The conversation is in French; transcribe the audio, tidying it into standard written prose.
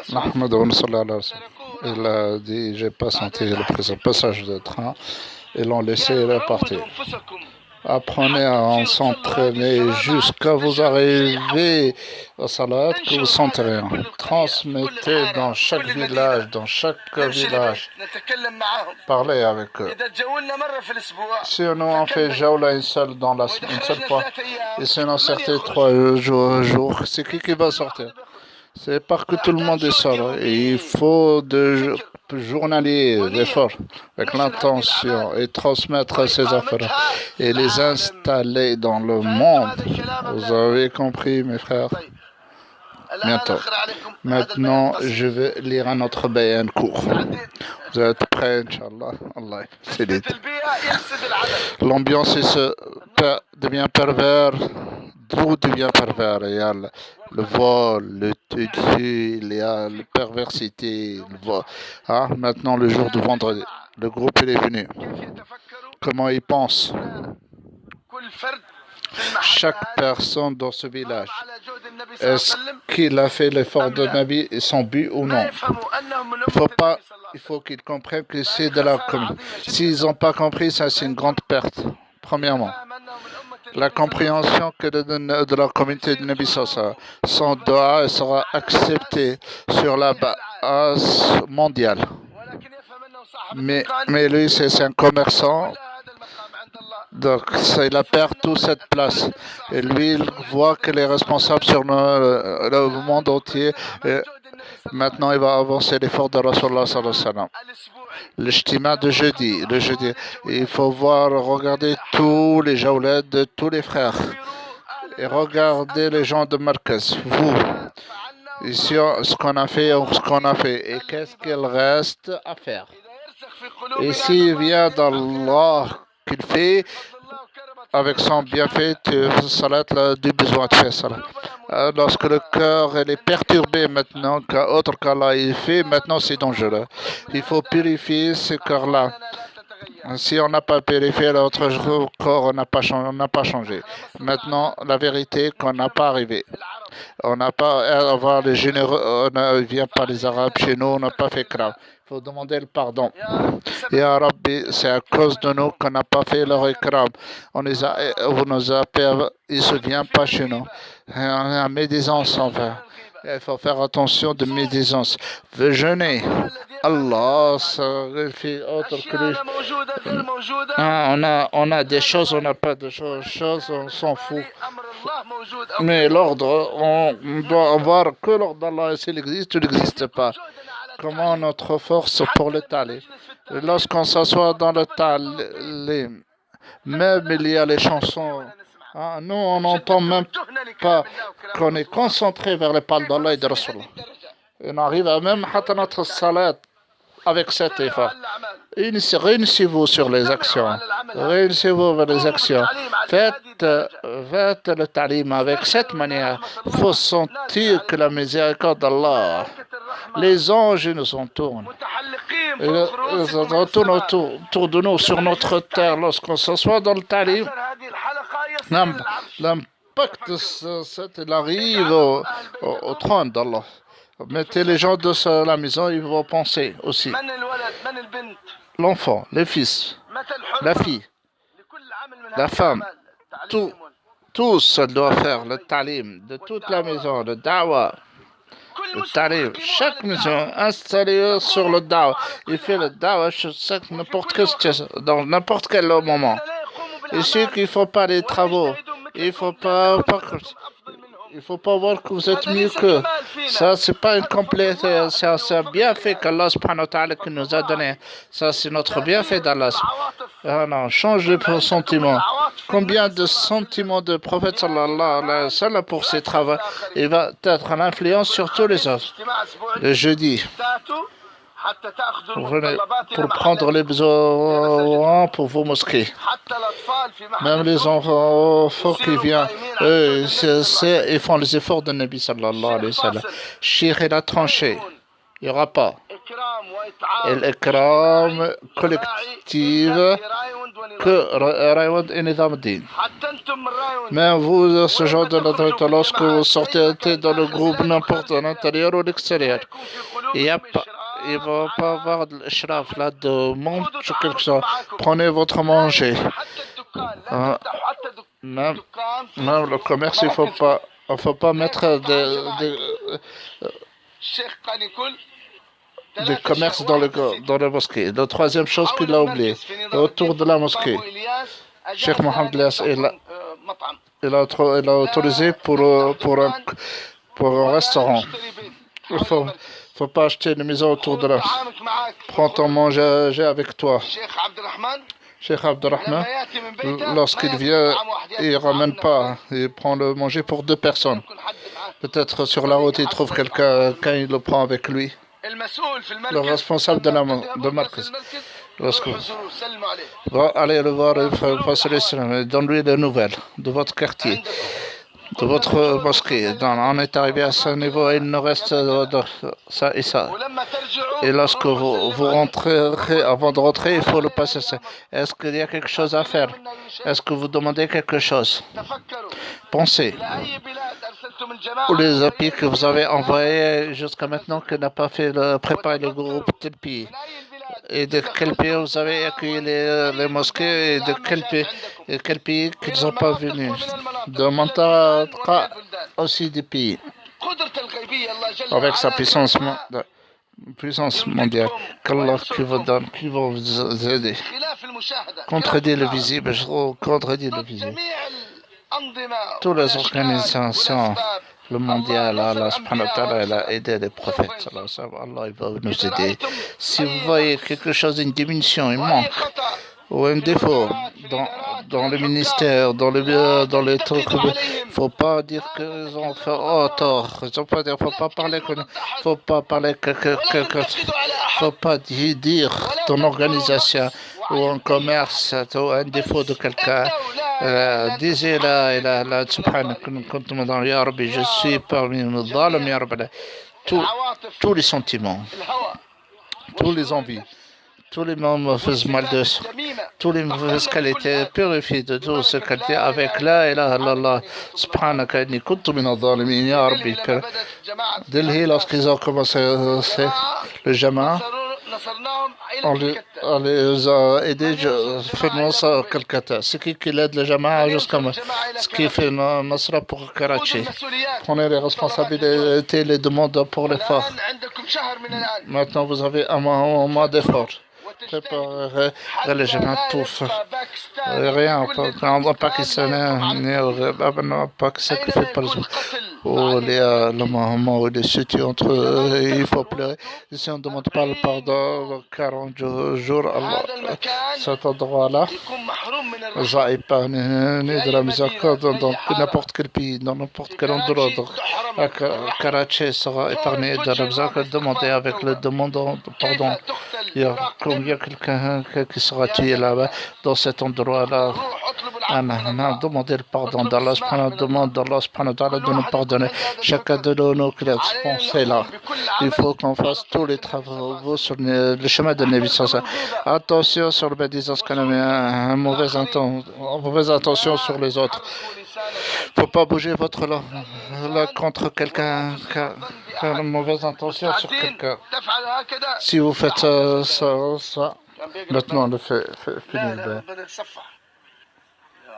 Ahmed il a dit, j'ai pas senti le passage de train. Ils l'ont laissé repartir. Apprenez à s'entraîner jusqu'à vous arriver à Salat que vous sentez rien. Transmettez dans chaque village, parlez avec eux. Si nous on fait Jaoula une seule fois, et si on sortait 3 jours, c'est qui va sortir? C'est pas que tout le monde est seul. Il faut de journaliers d'efforts avec l'intention et transmettre ces affaires et les installer dans le monde. Vous avez compris, mes frères? Bientôt. Maintenant, je vais lire un autre bayan court. Vous êtes prêts, Inch'Allah? Allah, c'est dit. L'ambiance devient pervers. Tout devient pervers. Il y a le vol, le tutu, il y a la perversité. Maintenant, le jour de vendredi, le groupe il est venu. Comment il pense? Chaque personne dans ce village, est-ce qu'il a fait l'effort de Nabi et son but ou non? Il faut qu'ils comprennent que c'est de la commune. S'ils n'ont pas compris, ça c'est une grande perte. Premièrement, la compréhension que de la communauté de Nabi Sallallahu, son doigt sera accepté sur la base mondiale. Mais lui, c'est un commerçant. Donc, il a perdu toute cette place. Et lui, il voit qu'il est responsable sur le monde entier. Et maintenant, il va avancer l'effort de Rasulullah sallallahu alayhi wa sallam. L'ijtima de jeudi. Il faut regarder tous les jaoulets de tous les frères. Et regarder les gens de Markaz. Vous, ici, ce qu'on a fait. Et qu'est-ce qu'il reste à faire? Et s'il vient d'Allah qu'il fait avec son bienfait, salat du besoin de faire salat. Lorsque le cœur est perturbé maintenant, autre qu'Allah il fait, maintenant c'est dangereux. Il faut purifier ce cœur-là. Si on n'a pas purifié l'autre corps, on n'a pas changé. Maintenant, la vérité qu'on n'a pas arrivé. On n'a pas avoir les généreux, on ne vient pas les Arabes chez nous, on n'a pas fait grave. Il faut demander le pardon. Ya Rabbi, c'est à cause de nous qu'on n'a pas fait leur ikram. Vous nous avez il ne se vient pas chez nous. On a médisance enfin. Il faut faire attention de médisance. Veut jeûner. Allah, ça fait autre que lui. On a des choses, on n'a pas de choses, on s'en fout. Mais l'ordre, on doit voir que l'ordre d'Allah, s'il existe ou n'existe pas. Comment notre force pour le taler? Lorsqu'on s'assoit dans le talim, même il y a les chansons. Nous, on n'entend même pas qu'on est concentré vers les paroles d'Allah et de Rasulullah. On arrive à même à notre salat avec cet effort. Réunissez-vous sur les actions. Réunissez-vous vers les actions. Faites le talim avec cette manière. Il faut sentir que la miséricorde d'Allah, les anges nous entourent. Ils retournent autour de nous sur notre terre lorsqu'on s'assoit dans le talim. L'impact de il arrive au trône d'Allah. Mettez les gens de la maison, ils vont penser aussi. L'enfant, les fils, la fille, la femme, tous doivent faire le talim de toute la maison, le da'wah. Le talim, chaque maison installée sur le da'wah. Il fait le da'wah dans n'importe quel moment. Ici, qu'il ne faut pas les travaux. Il faut pas voir que vous êtes mieux qu'eux. Ça, c'est pas une complété. C'est un bienfait qu'Allah subhanahu wa ta'ala qui nous a donné. Ça, c'est notre bienfait d'Allah. Non, change de sentiment. Combien de sentiments de prophète sallallahu alayhi wa sallam pour ses travaux? Il va être à l'influence sur tous les autres. Le jeudi. Vous venez pour prendre les besoins pour vos mosquées. Même les enfants qui viennent, ils font les efforts de Nabi sallallahu alayhi wa sallam. Cheikh, il a tranché. Il n'y aura pas. Et l'ikram collective que Raywan et Nizamuddin. Mais vous, ce genre de l'autorité, lorsque vous sortez dans le groupe, n'importe à l'intérieur ou à l'extérieur, il ne va pas avoir de l'ishraf, la demande sur quelque chose. Prenez votre manger. Même le commerce, il ne faut pas mettre des commerces dans la mosquée. La troisième chose qu'il a oublié, autour de la mosquée, Cheikh Mohamed Elias, il a autorisé pour un restaurant. Il ne faut pas acheter une maison autour de là. Prends ton manger avec toi. Cheikh Abdelrahman, lorsqu'il vient, il ne ramène pas. Il prend le manger pour 2 personnes. Peut-être sur la route, il trouve quelqu'un, quand il le prend avec lui. Le responsable de Marcus. Allez le voir, donne-lui des nouvelles de votre quartier, de votre mosquée. On est arrivé à ce niveau, il nous reste ça et ça. Et lorsque vous rentrez, avant de rentrer, il faut le passer. Est-ce qu'il y a quelque chose à faire? Est-ce que vous demandez quelque chose? Pensez. Ou les pays que vous avez envoyés jusqu'à maintenant qui n'a pas fait préparer le groupe tel pays. Et de quel pays vous avez accueilli les mosquées et de quel pays qu'ils n'ont pas venu. De Mantara aussi des pays. Avec sa puissance mondiale. Qu'Allah qui vous donne, qui va vous aider. Contredire le visible, contredire le visible. Toutes les organisations, le mondial, Allah subhanahu wa ta'ala, il a aidé les prophètes. Allah il va nous aider. Si vous voyez quelque chose, une diminution, un manque, ou un défaut dans le ministère, dans les trucs, il ne faut pas dire qu'ils ont fait tort. Il ne faut pas parler faut pas dire ton organisation ou un commerce ou un défaut de quelqu'un. Disez la subhanahu ya Rabbi, je suis parmi les zalim ya Rabbi. Tous les sentiments, tous les envies, tous les mauvaises malheurs, toutes les mauvaises qualités, purifiées de toutes ces qualités avec la ilaha illallah subhanaka inni kuntu min al-zalimin ya Rabbi. Delhi, lorsqu'ils ont commencé le jama, on les a aidés, faisons ça à Calcutta. C'est qui l'aide le Jama'a jusqu'à moi. Ce qui fait Nasra pour Karachi. Prenez les responsabilités, les demandes pour l'effort. Maintenant, vous avez un mois d'effort. Préparez les Jama'a tous. Rien, en pakistanais, en pakistanais qui fait par exemple. Ou le moment où les situés entre eux, il faut pleurer. Si on ne demande pas le pardon, 40 jours, Allah, cet endroit-là, va épargner de la miséricorde dans n'importe quel pays, dans n'importe quel endroit. Donc, Karachi sera épargné de la miséricorde. Demandez avec le demandant pardon. Il y a quelqu'un qui sera tué là-bas, dans cet endroit-là. Demandez le pardon d'Allah, demande d'Allah de nous pardonner. Chacun de nos pensées là. Il faut qu'on fasse tous les travaux sur le chemin de Nabi Sassa. Attention sur le bédisance canamien, mauvaise intention sur les autres. Il ne faut pas bouger votre langue contre quelqu'un qui a une mauvaise intention sur quelqu'un. Si vous faites ça, maintenant le fait fini.